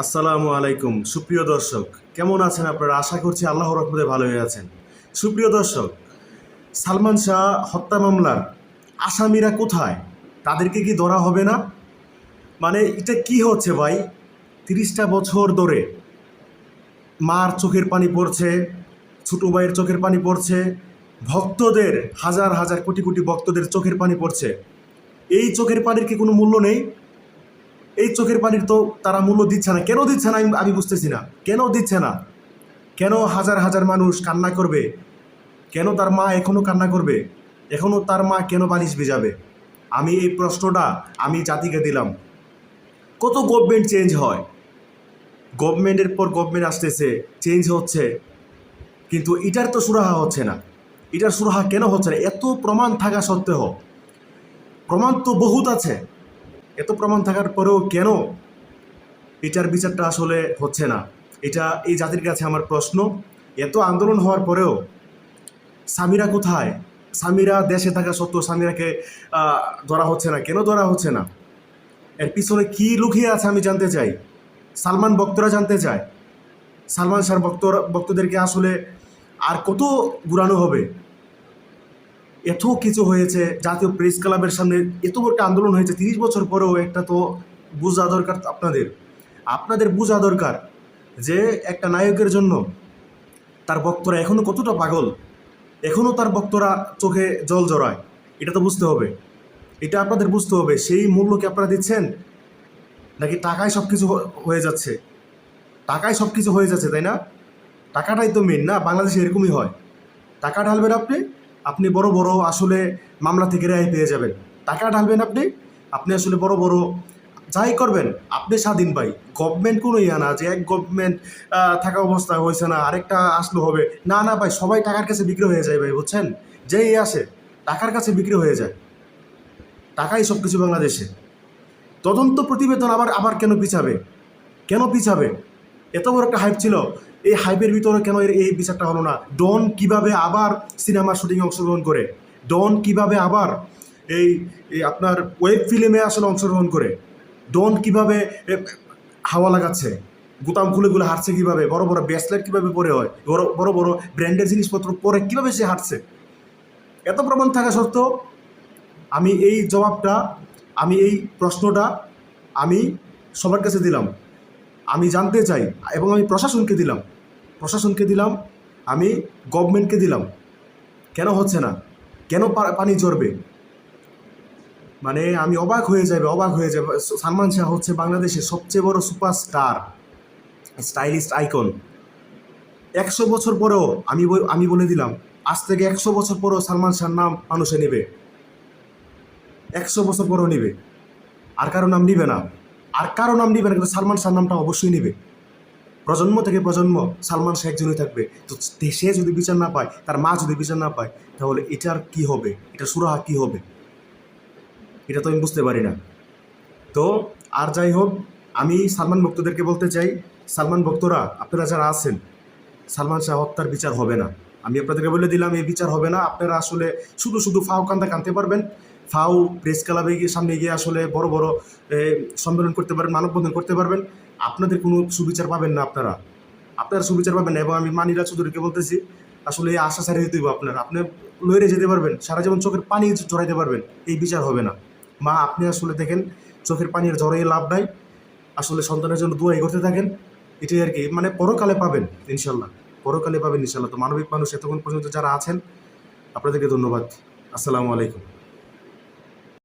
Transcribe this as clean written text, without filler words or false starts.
আসসালামু আলাইকুম সুপ্রিয় দর্শক, কেমন আছেন আপনারা? আশা করছি আল্লাহর রহমতে ভালোই আছেন। সুপ্রিয় দর্শক, সালমান শাহ হত্যা মামলার আসামিরা কোথায়? তাদেরকে কি ধরা হবে না? মানে এটা কি হচ্ছে ভাই? 30টা বছর ধরে মার চোখের পানি পড়ছে, ছোটো ভাইয়ের চোখের পানি পড়ছে, ভক্তদের হাজার হাজার কোটি কোটি ভক্তদের চোখের পানি পড়ছে। এই চোখের পানির কি কোনো মূল্য নেই? এই চোখের পানির তো তারা মূল্য দিচ্ছে না। কেন দিচ্ছে না আমি বুঝতেছি না। কেন দিচ্ছে না? কেন হাজার হাজার মানুষ কান্না করবে? কেন তার মা এখনও কান্না করবে? এখনও তার মা কেন বালিশ ভিজাবে? আমি এই প্রশ্নটা জাতিকে দিলাম। কত গভর্নমেন্ট চেঞ্জ হয়, গভর্নমেন্টের পর গভর্নমেন্ট আসতেছে, চেঞ্জ হচ্ছে, কিন্তু এটার তো সুরাহা হচ্ছে না। এটার সুরাহা কেন হচ্ছে না? এত প্রমাণ থাকা সত্ত্বেও, প্রমাণ তো বহুত আছে, এত প্রমাণ থাকার পরেও কেন এটার বিচারটা আসলে হচ্ছে না? এটা এই জাতির কাছে আমার প্রশ্ন। এত আন্দোলন হওয়ার পরেও সামিরা কোথায়? সামিরা দেশে থাকা সত্ত্বেও সামিরাকে ধরা হচ্ছে না। কেন ধরা হচ্ছে না? এর পিছনে কি লুকিয়ে আছে আমি জানতে চাই। সালমান ভক্তরা জানতে চায়, সালমান শাহর ভক্তদেরকে আসলে আর কত ঘুরানো হবে? এত কিছু হয়েছে, জাতীয় প্রেস ক্লাবের সামনে এত বড় একটা আন্দোলন হয়েছে 30 বছর পরেও। একটা তো বোঝা দরকার আপনাদের বোঝা দরকার যে একটা নায়কের জন্য তার ভক্তরা এখনও কতটা পাগল, এখনও তার ভক্তরা চোখে জল জড়ায়। এটা তো বুঝতে হবে, এটা আপনাদের বুঝতে হবে। সেই মূল্য কি আপনারা দিচ্ছেন? নাকি টাকায় সব কিছু হয়ে যাচ্ছে? টাকায় সব কিছু হয়ে যাচ্ছে, তাই না? টাকাটাই তো মেন না? বাংলাদেশে এরকমই হয়। টাকা ঢালবেন আপনি, আপনি বড় বড় আসলে মামলা থেকে রেহাই পেয়ে যাবেন। টাকা ঢালবেন আপনি, আপনি আসলে বড় বড় যাই করবেন আপনি স্বাধীন ভাই। গভর্নমেন্ট কোনো ইয়া না যে এক গভর্নমেন্ট থাকা অবস্থায় হয়েছে না আরেকটা আসলে হবে। না না ভাই, সবাই টাকার কাছে বিক্রি হয়ে যায় ভাই, বুঝছেন? যেই আসে টাকার কাছে বিক্রি হয়ে যায়। টাকাই সব কিছু বাংলাদেশে। তদন্ত প্রতিবেদন আবার আবার কেন পিছাবে? কেন পিছাবে? এত বড় একটা হাইপ ছিল, এই হাইপের ভিতরে কেন এই বিচারটা হলো না? ডন কিভাবে আবার সিনেমা শুটিংয়ে অংশগ্রহণ করে? ডন কিভাবে আবার এই এই আপনার ওয়েব ফিল্মে আসলে অংশগ্রহণ করে? ডন কিভাবে হাওয়া লাগাচ্ছে, গুতাম খুলে খুলে হাঁটছে কীভাবে? বড় বড় ব্রেসলেট কীভাবে পরে হয়? বড় বড় বড় ব্র্যান্ডের জিনিসপত্র পরে কীভাবে সে হাঁটছে? এত প্রমাণ থাকা সত্ত্বেও আমি এই জবাবটা, আমি এই প্রশ্নটা আমি সবার কাছে দিলাম। আমি জানতে চাই এবং আমি প্রশাসনকে দিলাম, আমি গভর্নমেন্টকে দিলাম। কেন হচ্ছে না? কেন পানি ঝরবে? মানে আমি অবাক হয়ে যাবে। সালমান শাহ হচ্ছে বাংলাদেশের সবচেয়ে বড় সুপারস্টার, স্টাইলিস্ট আইকন। 100 বছর পরেও আমি বলে দিলাম, আজ থেকে 100 বছর পরেও সালমান শাহর নাম মানুষে নেবে। 100 বছর পরেও নেবে। আর কারো নাম নিবে না, কিন্তু সালমান শাহর নামটা অবশ্যই নেবে। প্রজন্ম থেকে প্রজন্ম সালমান শাহ একজনই থাকবে। তো সে যদি বিচার না পায়, তার মা যদি বিচার না পায়, তাহলে এটার কি হবে? এটা সুরাহা কি হবে? এটা তো আমি বুঝতে পারি না। তো আর যাই হোক, আমি সালমান ভক্তদেরকে বলতে চাই, সালমান ভক্তরা আপনারা যারা আছেন, সালমান শাহ হত্যার বিচার হবে না। আমি আপনাদেরকে বলে দিলাম, এই বিচার হবে না। আপনারা আসলে শুধু শুধু ফাও কান্দা কাঁদতে পারবেন, ফাও প্রেস ক্লাবে গিয়ে সামনে গিয়ে আসলে বড় বড় সম্মেলন করতে পারবেন, মানববন্ধন করতে পারবেন। আপনাদের কোনো সুবিচার পাবেন না, আপনারা সুবিচার পাবেন না। এবং আমি মানিরা চৌধুরীকে বলতেছি, আসলে এই আশা ছাড়িয়ে দিতে আপনি লইরে যেতে পারবেন, সারা জীবন চোখের পানি ঝরাইতে পারবেন, এই বিচার হবে না। মা, আপনি আসলে দেখেন, চোখের পানির ঝরাই লাভ নাই। আসলে সন্তানের জন্য দোয়াই করতে থাকেন, এটাই আর কি। মানে পরকালে পাবেন ইনশাল্লাহ, পরকালে পাবেন ইনশাল্লাহ। তো মানবিক মানুষ এতক্ষণ পর্যন্ত যারা আছেন, আপনাদেরকে ধন্যবাদ। আসসালামু আলাইকুম।